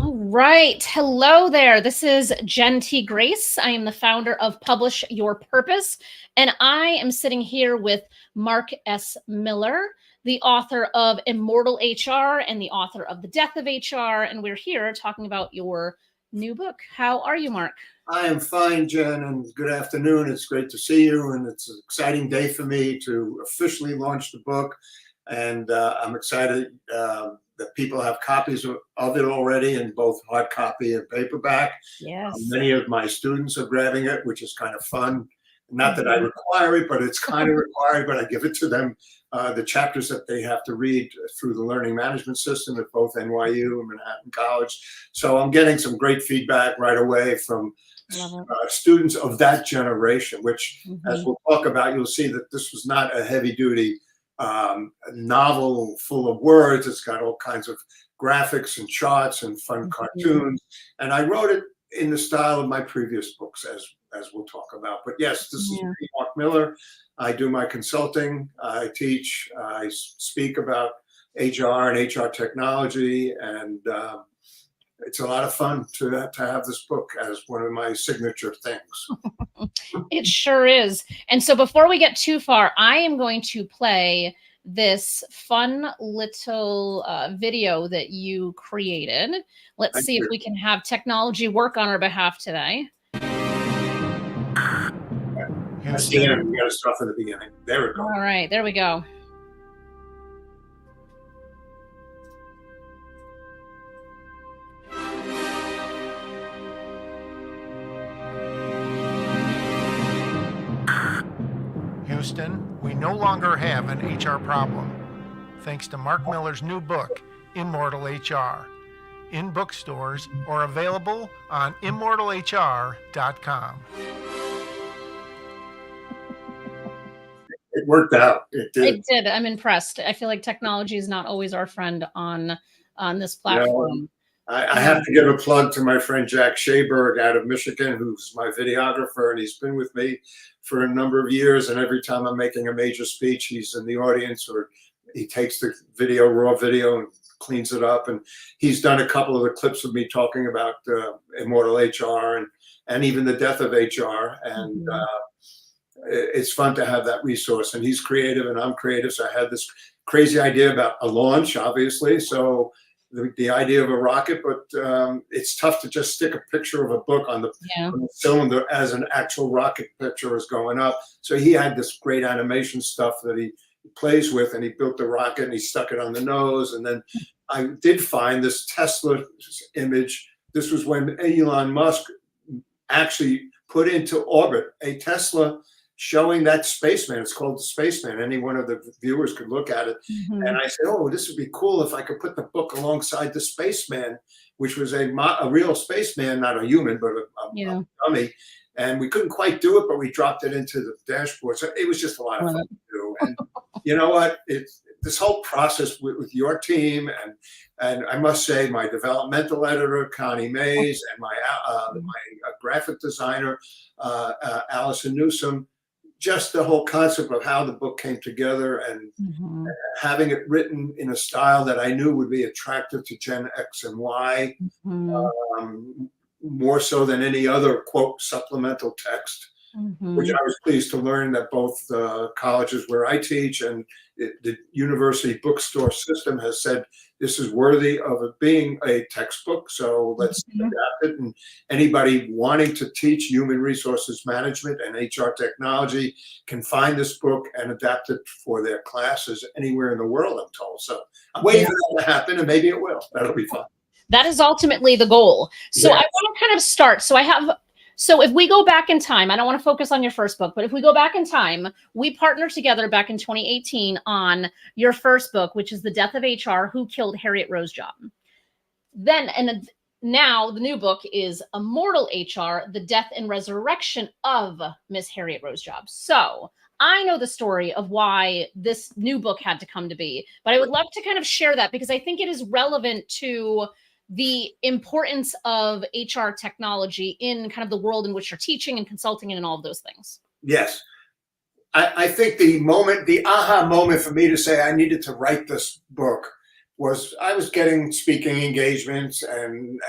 All right. Hello there. This is Jen T. Grace. I am the founder of Publish Your Purpose, and I am sitting here with Marc S Miller, the author of Immortal HR and the author of The Death of HR, and we're here talking about your new book. How are you, Marc? I am fine, Jen, and good afternoon. It's great to see you, and it's an exciting day for me to officially launch the book, and I'm excited that people have copies of it already in both hard copy and paperback. Yes. Many of my students are grabbing it, which is kind of fun. Not that I require it, but it's kind of required, but I give it to them. The chapters that they have to read through the learning management system at both NYU and Manhattan College. So I'm getting some great feedback right away from students of that generation, which as we'll talk about, you'll see that this was not a heavy duty novel full of words. It's got all kinds of graphics and charts and fun cartoons. And I wrote it in the style of my previous books, as we'll talk about. But yes, this is Marc Miller. I do my consulting. I teach. I speak about HR and HR technology, and it's a lot of fun to have this book as one of my signature things. It sure is. And so before we get too far, I am going to play this fun little video that you created. Let's see if we can have technology work on our behalf today. We got to start from the beginning. There we go. All right, there we go. Houston, we no longer have an HR problem, thanks to Marc Miller's new book, Immortal HR, in bookstores or available on immortalhr.com. It worked out. It did. It did. I'm impressed. I feel like technology is not always our friend on this platform. I have to give a plug to my friend Jack Shaberg out of Michigan, who's my videographer, and he's been with me for a number of years. And every time I'm making a major speech, he's in the audience, or he takes the video, raw video, and cleans it up. And he's done a couple of the clips of me talking about Immortal HR and even the death of HR. And it's fun to have that resource. And he's creative and I'm creative. So I had this crazy idea about a launch, obviously. So the idea of a rocket, but it's tough to just stick a picture of a book on the cylinder as an actual rocket picture is going up. So he had this great animation stuff that he plays with, and he built the rocket and he stuck it on the nose. And then I did find this Tesla image. This was when Elon Musk actually put into orbit a Tesla showing that spaceman. It's called the Spaceman. Any one of the viewers could look at it. And I said, oh, this would be cool if I could put the book alongside the Spaceman, which was a real spaceman, not a human, but a dummy. And we couldn't quite do it, but we dropped it into the dashboard. So it was just a lot of fun to do. And you know what? This whole process with your team, and I must say my developmental editor, Connie Mays, and my graphic designer, Allison Newsom, just the whole concept of how the book came together and having it written in a style that I knew would be attractive to Gen X and Y, more so than any other, quote, supplemental text, which I was pleased to learn that both the colleges where I teach and the university bookstore system has said this is worthy of it being a textbook. So let's adapt it. And anybody wanting to teach human resources management and HR technology can find this book and adapt it for their classes anywhere in the world, I'm told. So I'm waiting for that to happen, and maybe it will. That'll be fun. That is ultimately the goal. So I want to kind of start. So if we go back in time, I don't want to focus on your first book, but if we go back in time, we partnered together back in 2018 on your first book, which is The Death of HR, Who Killed Harriet Rose Job. Now the new book is Immortal HR, The Death and Resurrection of Miss Harriet Rose Job. So I know the story of why this new book had to come to be, but I would love to kind of share that because I think it is relevant to the importance of HR technology in kind of the world in which you're teaching and consulting and all of those things. Yes. I think the aha moment for me to say I needed to write this book was I was getting speaking engagements and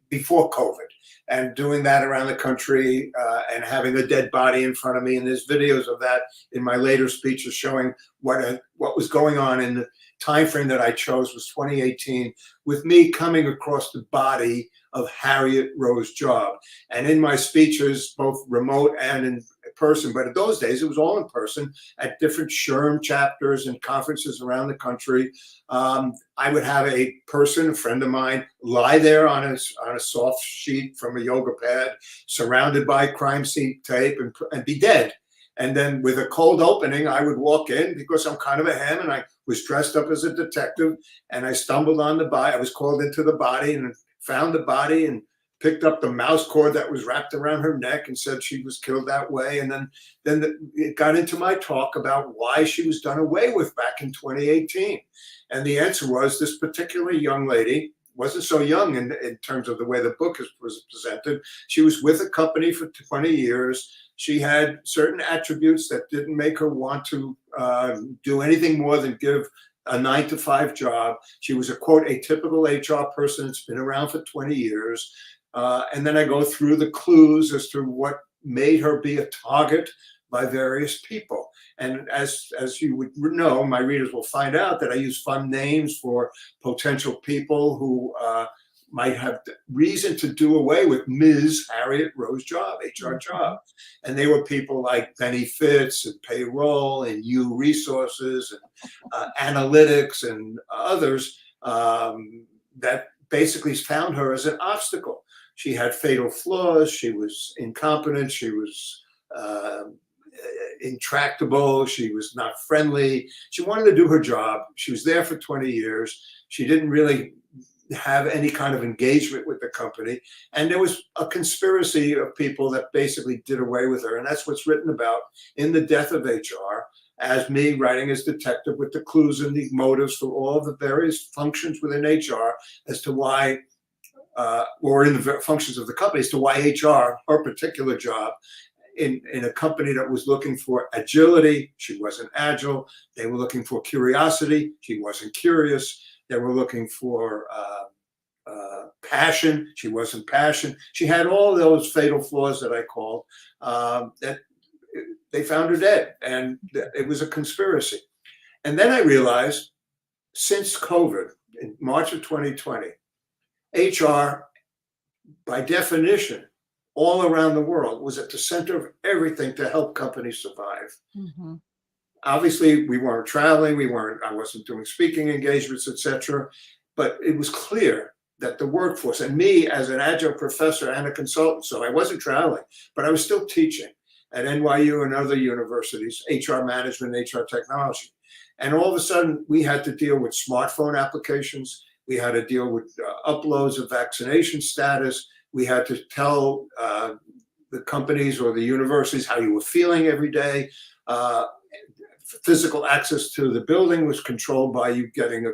before COVID, and doing that around the country, and having a dead body in front of me. And there's videos of that in my later speeches showing what was going on in the time frame that I chose was 2018, with me coming across the body of Harriet Rose Job. And in my speeches, both remote and in person, but in those days it was all in person at different SHRM chapters and conferences around the country, I would have a person, a friend of mine, lie there on a soft sheet from a yoga pad, surrounded by crime scene tape, and be dead. And then with a cold opening, I would walk in because I'm kind of a ham, and I was dressed up as a detective, and I stumbled on the body. I was called into the body and found the body and picked up the mouse cord that was wrapped around her neck and said she was killed that way. And then it got into my talk about why she was done away with back in 2018. And the answer was this particular young lady wasn't so young in terms of the way the book was presented. She was with a company for 20 years. She had certain attributes that didn't make her want to do anything more than give a 9-to-5 job. She was a, quote, atypical HR person that's been around for 20 years. And then I go through the clues as to what made her be a target by various people. And as you would know, my readers will find out that I use fun names for potential people who might have reason to do away with Ms. Harriet Rose Job, HRJOB. And they were people like benefits and payroll and resources and analytics and others that basically found her as an obstacle. She had fatal flaws. She was incompetent. She was intractable. She was not friendly. She wanted to do her job. She was there for 20 years. She didn't really have any kind of engagement with the company. And there was a conspiracy of people that basically did away with her. And that's what's written about in The Death of HR, as me writing as detective with the clues and the motives for all the various functions within HR as to why, or in the functions of the company, as to why HR, her particular job, in a company that was looking for agility, she wasn't agile. They were looking for curiosity, she wasn't curious. They were looking for passion, she wasn't passionate. She had all those fatal flaws that I called, that they found her dead, and it was a conspiracy. And then I realized, since COVID, in March of 2020, HR, by definition, all around the world, was at the center of everything to help companies survive. Mm-hmm. Obviously, we weren't traveling, I wasn't doing speaking engagements, etc. But it was clear that the workforce, and me as an adjunct professor and a consultant, so I wasn't traveling, but I was still teaching at NYU and other universities, HR management, HR technology. And all of a sudden, we had to deal with smartphone applications. We had to deal with uploads of vaccination status. We had to tell the companies or the universities how you were feeling every day. Physical access to the building was controlled by you getting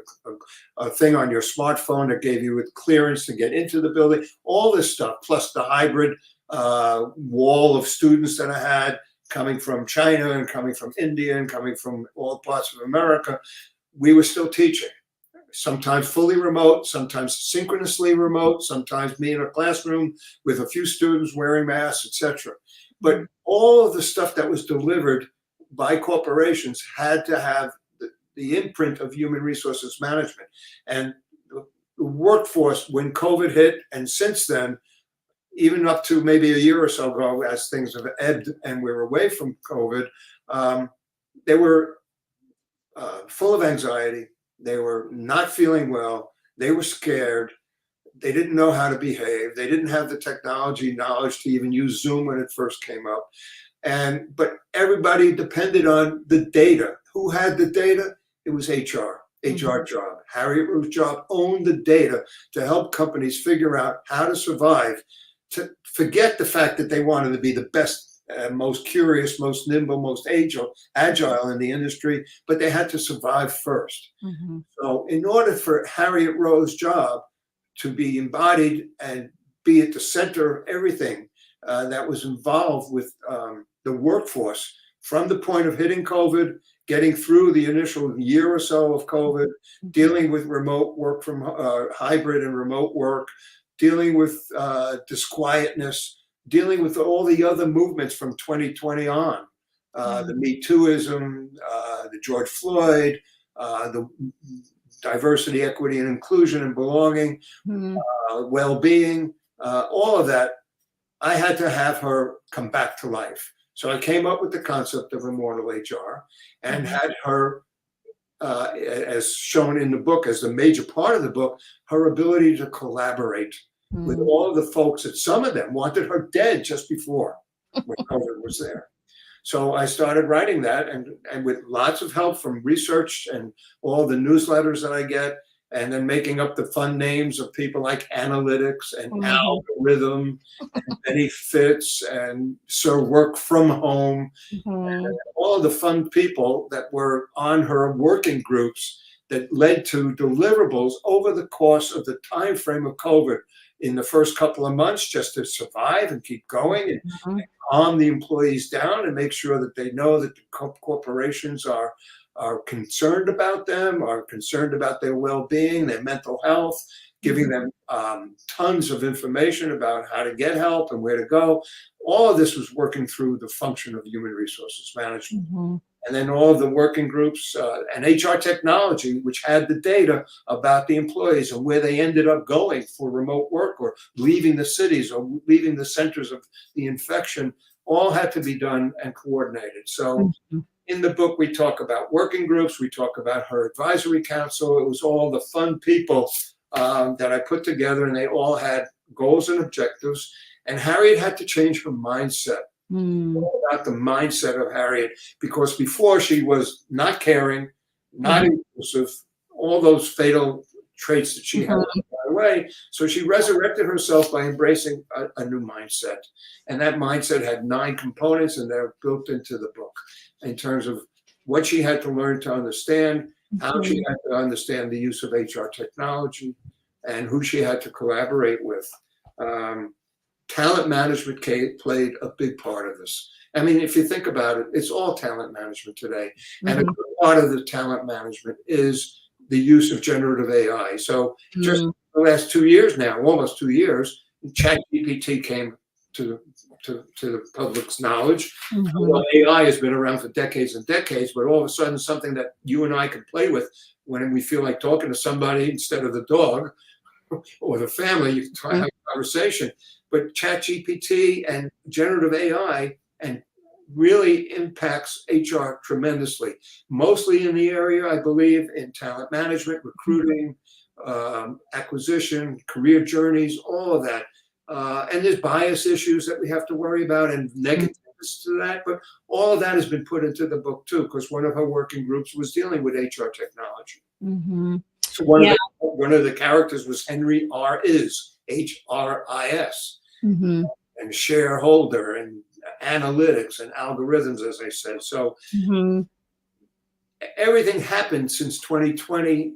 a thing on your smartphone that gave you clearance to get into the building. All this stuff, plus the hybrid wall of students that I had coming from China and coming from India and coming from all parts of America, we were still teaching. Sometimes fully remote, sometimes synchronously remote, sometimes me in a classroom with a few students wearing masks, etc. But all of the stuff that was delivered by corporations had to have the imprint of human resources management. And the workforce, when COVID hit, and since then, even up to maybe a year or so ago, as things have ebbed and we're away from COVID, they were full of anxiety. They were not feeling well. They were scared. They didn't know how to behave. They didn't have the technology knowledge to even use Zoom when it first came up. But everybody depended on the data. Who had the data? It was HR, HRJOB. Harriet Rose Job owned the data to help companies figure out how to survive, to forget the fact that they wanted to be the best, most curious, most nimble, most agile in the industry, but they had to survive first. Mm-hmm. So in order for Harriet Rose Job to be embodied and be at the center of everything that was involved with the workforce, from the point of hitting COVID getting through the initial year or so of COVID, dealing with remote work from hybrid and remote work, dealing with disquietness, dealing with all the other movements from 2020 on, the Me Tooism, the George Floyd, the diversity, equity, and inclusion and belonging, well-being, all of that. I had to have her come back to life. So I came up with the concept of Immortal HR and had her, as shown in the book, as the major part of the book, her ability to collaborate with all of the folks that some of them wanted her dead just before when COVID was there. So I started writing that, and with lots of help from research and all the newsletters that I get, and then making up the fun names of people like Analytics and Algorithm and Benny Fitz and Sir Work From Home, and all of the fun people that were on her working groups that led to deliverables over the course of the time frame of COVID in the first couple of months, just to survive and keep going and calm the employees down and make sure that they know that the corporations are concerned about them, are concerned about their well-being, their mental health, giving them tons of information about how to get help and where to go. All of this was working through the function of human resources management. And then all of the working groups and HR technology, which had the data about the employees and where they ended up going for remote work or leaving the cities or leaving the centers of the infection, all had to be done and coordinated. So in the book, we talk about working groups, we talk about her advisory council. It was all the fun people that I put together, and they all had goals and objectives. And Harriet had to change her mindset. All about the mindset of Harriet, because before she was not caring, not inclusive, all those fatal traits that she had right away. So she resurrected herself by embracing a new mindset. And that mindset had 9 components, and they're built into the book in terms of what she had to learn to understand, how she had to understand the use of HR technology, and who she had to collaborate with. Talent management played a big part of this. I mean, if you think about it, it's all talent management today. And a good part of the talent management is the use of generative AI. So just the last 2 years now, almost 2 years, ChatGPT came to the public's knowledge. Well, AI has been around for decades and decades, but all of a sudden something that you and I can play with when we feel like talking to somebody instead of the dog or the family, you can try to have a conversation. But ChatGPT and generative AI and really impacts HR tremendously, mostly in the area, I believe, in talent management, recruiting, acquisition, career journeys, all of that. And there's bias issues that we have to worry about and negatives to that. But all of that has been put into the book, too, because one of her working groups was dealing with HR technology. So one of the characters was Henry R.I.S., H-R-I-S, and shareholder and analytics and algorithms, as I said. So everything happened since 2020,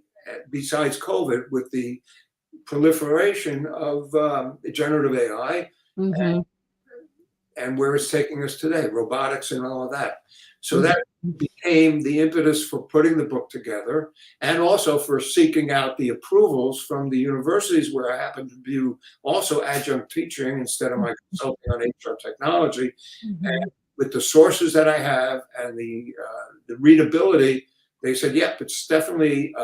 besides COVID, with the proliferation of generative AI and where it's taking us today, robotics and all of that. So that became the impetus for putting the book together, and also for seeking out the approvals from the universities where I happen to do also adjunct teaching instead of my consulting on HR technology. And with the sources that I have and the readability, they said, yep, it's definitely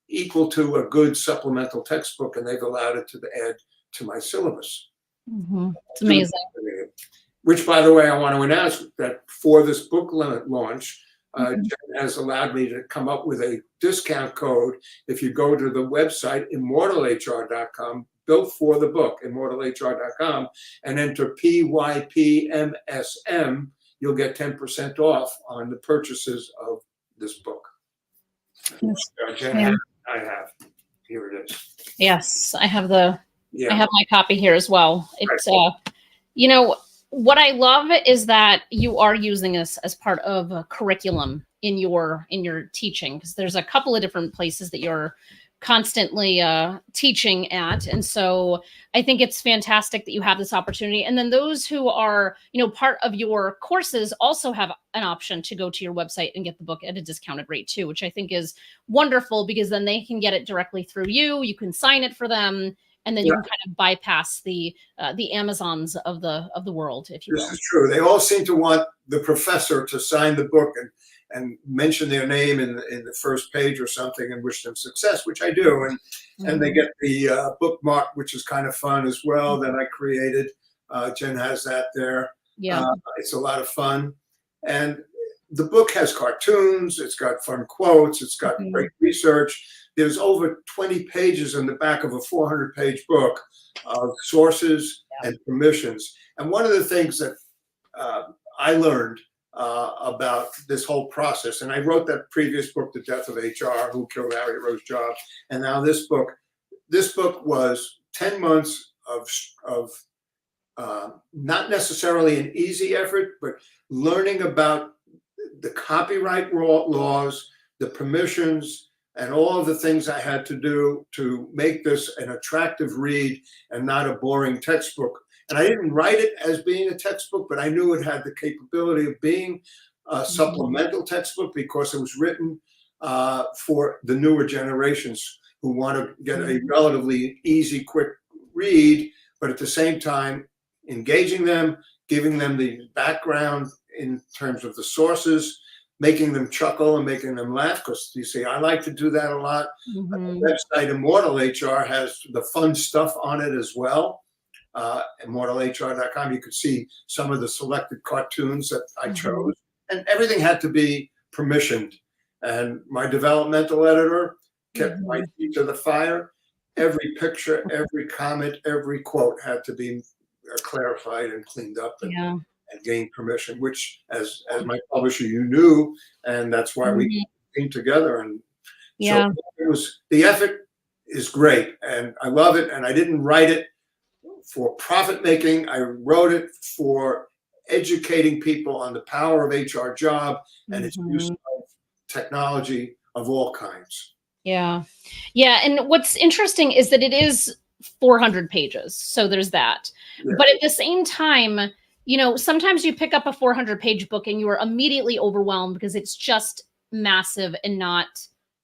equal to a good supplemental textbook, and they've allowed it to add to my syllabus. It's amazing. Which, by the way, I want to announce that for this book launch, Jen has allowed me to come up with a discount code. If you go to the website, immortalhr.com, built for the book, immortalhr.com, and enter PYPMSM, you'll get 10% off on the purchases of this book. Jen, I have. Here it is. Yes, I have I have my copy here as well. It's, you know, what I love is that you are using this as part of a curriculum in your teaching, because there's a couple of different places that you're constantly teaching at. And so I think it's fantastic that you have this opportunity. And then those who are, part of your courses also have an option to go to your website and get the book at a discounted rate too, which I think is wonderful, because then they can get it directly through you. You can sign it for them, and then you can kind of bypass the Amazons of the world, if you will. This is true. They all seem to want the professor to sign the book and mention their name in the first page or something and wish them success, which I do. And they get the bookmark, which is kind of fun as well, that I created. Jen has that there. Yeah. It's a lot of fun. And the book has cartoons. It's got fun quotes. It's got great research. There's over 20 pages in the back of a 400-page book of sources and permissions. And one of the things that I learned about this whole process, and I wrote that previous book, The Death of HR, Who Killed Harriet Rose Job, and now this book was 10 months of not necessarily an easy effort, but learning about the copyright laws, the permissions, and all of the things I had to do to make this an attractive read and not a boring textbook. And I didn't write it as being a textbook, but I knew it had the capability of being a supplemental textbook, because it was written for the newer generations who want to get a relatively easy, quick read, but at the same time, engaging them, giving them the background in terms of the sources, making them chuckle and making them laugh, because you see, I like to do that a lot. The website Immortal HR has the fun stuff on it as well. ImmortalHR.com. You could see some of the selected cartoons that I chose, and everything had to be permissioned. And my developmental editor kept my feet to the fire. Every picture, every comment, every quote had to be clarified and cleaned up and gained permission, which as my publisher, you knew, and that's why we came together. And so the effort is great, and I love it. And I didn't write it for profit making. I wrote it for educating people on the power of HRJOB and its use of technology of all kinds. Yeah. And what's interesting is that it is 400 pages. So there's that. Yeah. But at the same time, sometimes you pick up a 400-page book and you are immediately overwhelmed because it's just massive and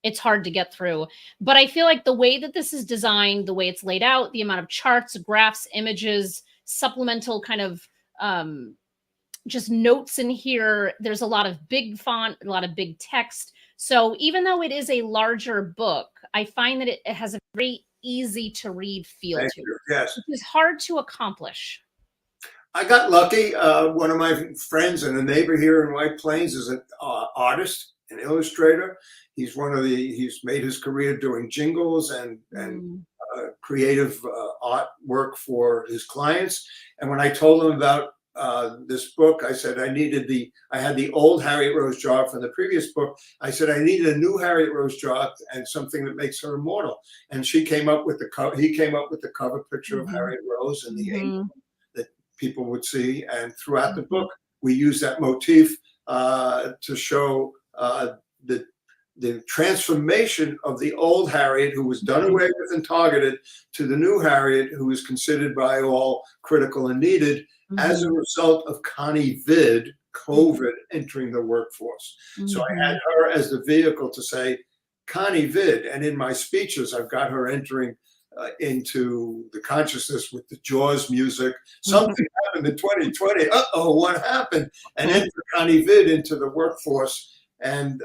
it's hard to get through. But I feel like the way that this is designed, the way it's laid out, the amount of charts, graphs, images, supplemental kind of just notes in here, there's a lot of big font, a lot of big text. So even though it is a larger book, I find that it has a very easy to read feel to it. Yes. Which is hard to accomplish. I got lucky. One of my friends and a neighbor here in White Plains is an artist, an illustrator. He's made his career doing jingles and creative artwork for his clients. And when I told him about this book, I said I had the old Harriet Rose Job from the previous book. I said I needed a new Harriet Rose Job and something that makes her immortal. And he came up with the cover picture of Harriet Rose and the angel that people would see. And throughout the book, we use that motif to show the transformation of the old Harriet, who was done away with and targeted, to the new Harriet, who is considered by all critical and needed as a result of Connie Vid, COVID, entering the workforce. So I had her as the vehicle to say, Connie Vid, and in my speeches, I've got her entering into the consciousness with the Jaws music. Something happened in 2020. Uh-oh, what happened? And enter Connie Vid into the workforce. And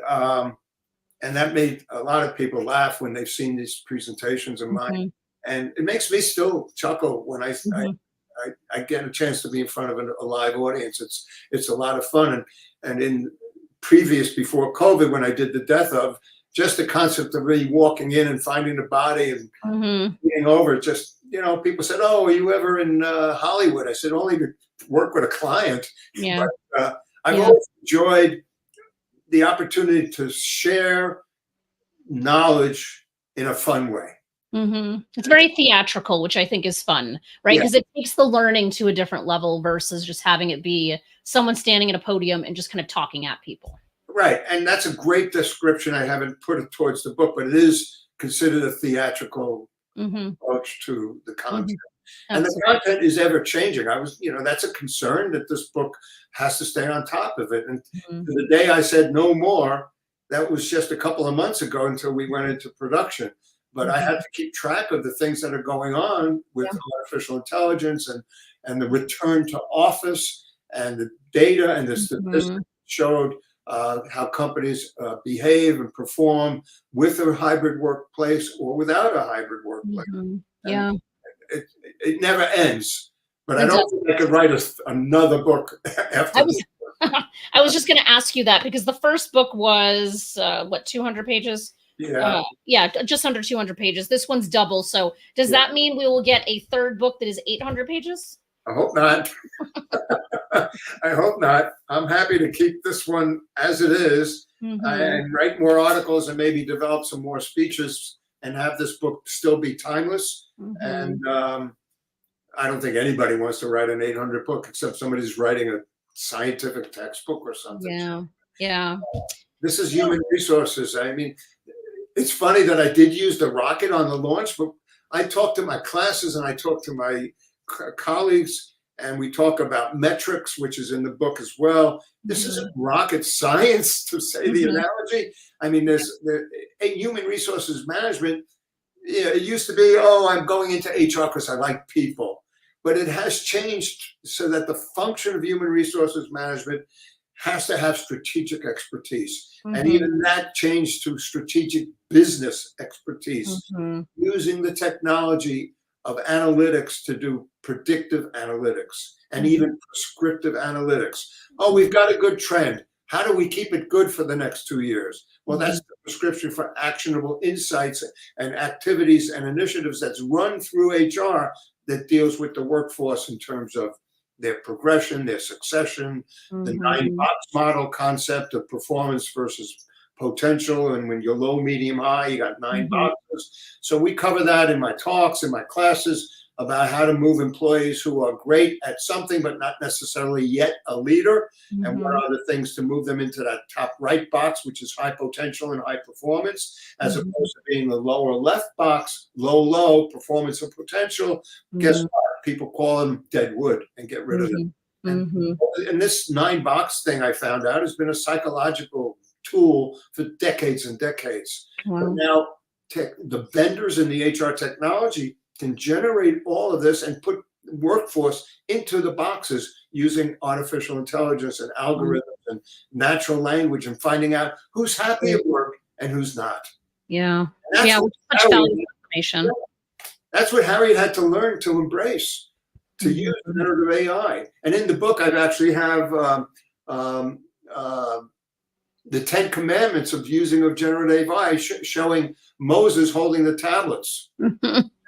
that made a lot of people laugh when they've seen these presentations of mine. And it makes me still chuckle when I get a chance to be in front of a live audience. It's a lot of fun. And in before COVID, when I did the death of, just the concept of me walking in and finding the body and being over, just, people said, oh, are you ever in Hollywood? I said, only to work with a client. Yeah. But I've always enjoyed the opportunity to share knowledge in a fun way. It's very theatrical, which I think is fun, right? Because it takes the learning to a different level versus just having it be someone standing at a podium and just kind of talking at people. Right. And that's a great description. I haven't put it towards the book, but it is consider the theatrical Mm-hmm. approach to the content. Mm-hmm. And the content is ever changing. That's a concern that this book has to stay on top of it. And the day I said no more, that was just a couple of months ago until we went into production. But I had to keep track of the things that are going on with artificial intelligence and the return to office and the data and the statistics showed how companies behave and perform with a hybrid workplace or without a hybrid workplace. Yeah. It never ends. But I don't think I could write another book after this. I was just going to ask you that because the first book was, 200 pages? Yeah. Just under 200 pages. This one's double. So does that mean we will get a third book that is 800 pages? I hope not. I hope not. I'm happy to keep this one as it is and write more articles and maybe develop some more speeches and have this book still be timeless. And I don't think anybody wants to write an 800 book except somebody's writing a scientific textbook or something. Yeah. This is human resources. I mean, it's funny that I did use the rocket on the launch, but I talk to my classes and I talk to my colleagues and we talk about metrics, which is in the book as well. This isn't rocket science, to say the analogy. I mean, there's human resources management. It used to be, I'm going into HR because I like people. But it has changed so that the function of human resources management has to have strategic expertise. And even that changed to strategic business expertise, using the technology of analytics to do predictive analytics and even prescriptive analytics. We've got a good trend. How do we keep it good for the next 2 years? Well, that's the prescription for actionable insights and activities and initiatives that's run through HR that deals with the workforce in terms of their progression, their succession, the 9-box model concept of performance versus potential. And when you're low, medium, high, you got 9 boxes. So we cover that in my talks, in my classes, about how to move employees who are great at something, but not necessarily yet a leader. And what are the things to move them into that top right box, which is high potential and high performance, as opposed to being the lower left box, low performance and potential. Guess what? People call them dead wood and get rid of them. And this 9-box thing I found out has been a psychological tool for decades and decades. But now the vendors in the HR technology can generate all of this and put workforce into the boxes using artificial intelligence and algorithms and natural language and finding out who's happy at work and who's not. Such valuable information. That's what Harriet had to learn to embrace, to use generative AI. And in the book, I actually have the 10 commandments of using of generative AI, showing Moses holding the tablets.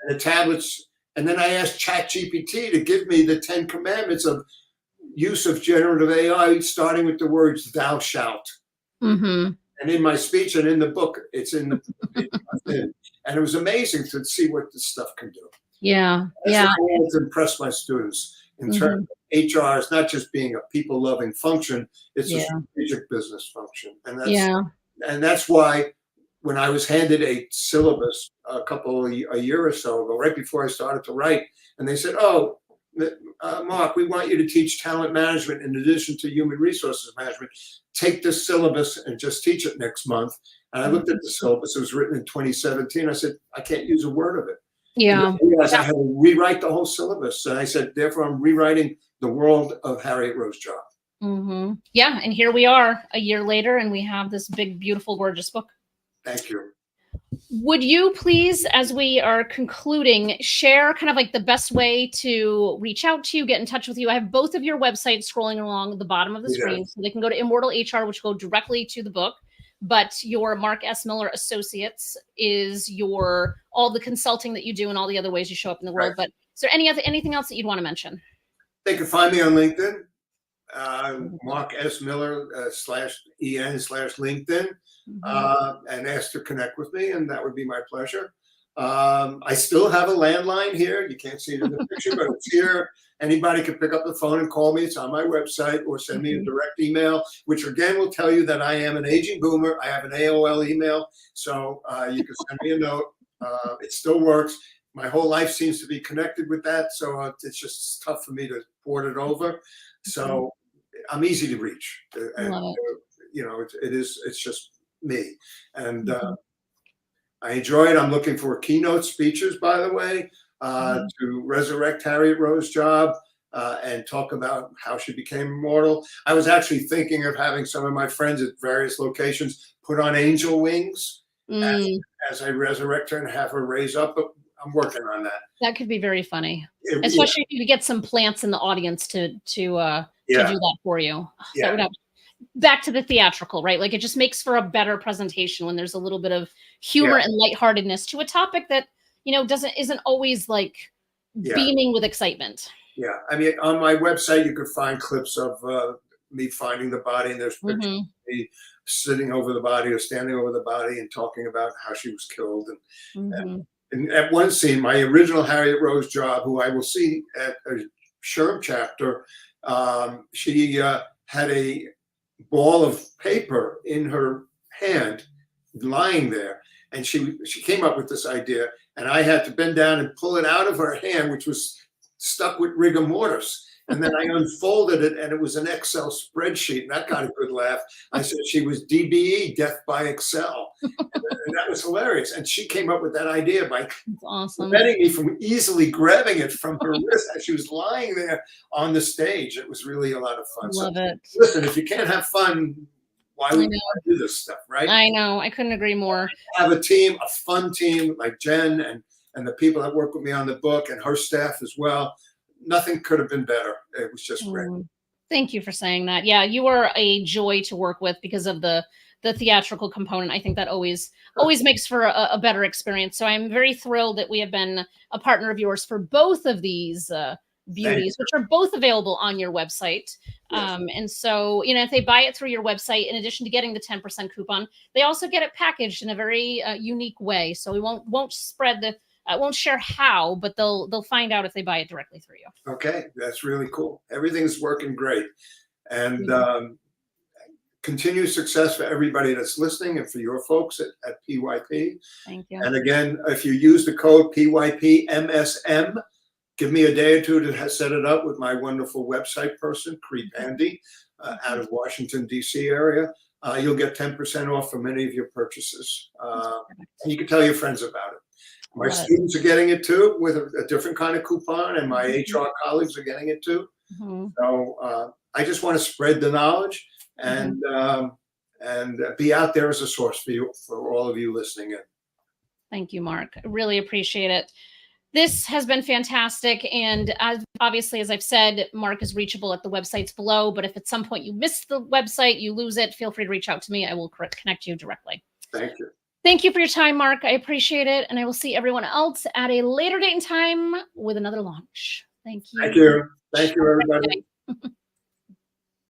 And the tablets, and then I asked ChatGPT to give me the 10 commandments of use of generative AI, starting with the words "thou shalt." And in my speech and in the book, it's in the and it was amazing to see what this stuff can do. That's what I wanted to impress my students in terms of HR is not just being a people-loving function; it's a strategic business function, and that's why. When I was handed a syllabus a year or so ago, right before I started to write, and they said, Mark, we want you to teach talent management in addition to human resources management. Take this syllabus and just teach it next month. And I looked at the syllabus. It was written in 2017. I said, I can't use a word of it. I realized I had to rewrite the whole syllabus. And I said, therefore, I'm rewriting the world of Harriet Rose Job. And here we are a year later, and we have this big, beautiful, gorgeous book. Thank you. Would you please, as we are concluding, share kind of like the best way to reach out to you, get in touch with you? I have both of your websites scrolling along the bottom of the screen, so they can go to Immortal HR, which go directly to the book. But your Marc S Miller Associates is all the consulting that you do and all the other ways you show up in the world. But is there anything else that you'd want to mention? They can find me on LinkedIn, Marc S Miller /EN/LinkedIn. And ask to connect with me, and that would be my pleasure. I still have a landline here. You can't see it in the picture, but it's here. Anybody can pick up the phone and call me. It's on my website, or send me a direct email, which again will tell you that I am an aging boomer. I have an AOL email, so you can send me a note. It still works. My whole life seems to be connected with that, so it's just tough for me to port it over. So I'm easy to reach, and you know, it's just me, and I enjoy it. I'm looking for keynote speeches, by the way, to resurrect Harriet Rose Job and talk about how she became immortal. I was actually thinking of having some of my friends at various locations put on angel wings as I resurrect her and have her raise up. But I'm working on that. That could be very funny, especially if you get some plants in the audience to do that for you. That would have. Back to the theatrical, right? Like, it just makes for a better presentation when there's a little bit of humor and lightheartedness to a topic that, you know, isn't always like beaming with excitement. Yeah. I mean, on my website, you could find clips of me finding the body, and there's pictures of me sitting over the body or standing over the body and talking about how she was killed. And at one scene, my original Harriet Rose Job, who I will see at a SHRJOB chapter, she had a ball of paper in her hand lying there, and she came up with this idea, and I had to bend down and pull it out of her hand, which was stuck with rigor mortis. And then I unfolded it, and it was an Excel spreadsheet, and that got a good laugh. I said she was DBE, death by Excel, and that was hilarious. And she came up with that idea by preventing me from easily grabbing it from her wrist as she was lying there on the stage. It was really a lot of fun. Love it. Listen, if you can't have fun, why would you do this stuff, right? I know. I couldn't agree more. I have a team, a fun team like Jen and the people that work with me on the book, and her staff as well. Nothing could have been better. It was just great. Thank you for saying that. Yeah, you are a joy to work with because of the theatrical component. I think that always makes for a better experience. So I'm very thrilled that we have been a partner of yours for both of these beauties, which are both available on your website. And so, you know, if they buy it through your website, in addition to getting the 10% coupon, they also get it packaged in a very unique way. So we won't spread I won't share how, but they'll find out if they buy it directly through you. Okay, that's really cool. Everything's working great, and continued success for everybody that's listening, and for your folks at PYP. Thank you. And again, if you use the code PYPMSM, give me a day or two to set it up with my wonderful website person, Creep Andy, out of Washington, D.C. area. You'll get 10% off for many of your purchases. And you can tell your friends about it. My students are getting it too with a different kind of coupon, and my HR colleagues are getting it too. So I just want to spread the knowledge and be out there as a source for all of you listening in. Thank you, Mark. I really appreciate it. This has been fantastic. And obviously, as I've said, Mark is reachable at the websites below. But if at some point you miss the website, you lose it, feel free to reach out to me. I will connect you directly. Thank you. Thank you for your time, Mark. I appreciate it. And I will see everyone else at a later date and time with another launch. Thank you. Thank you. Thank you, everybody.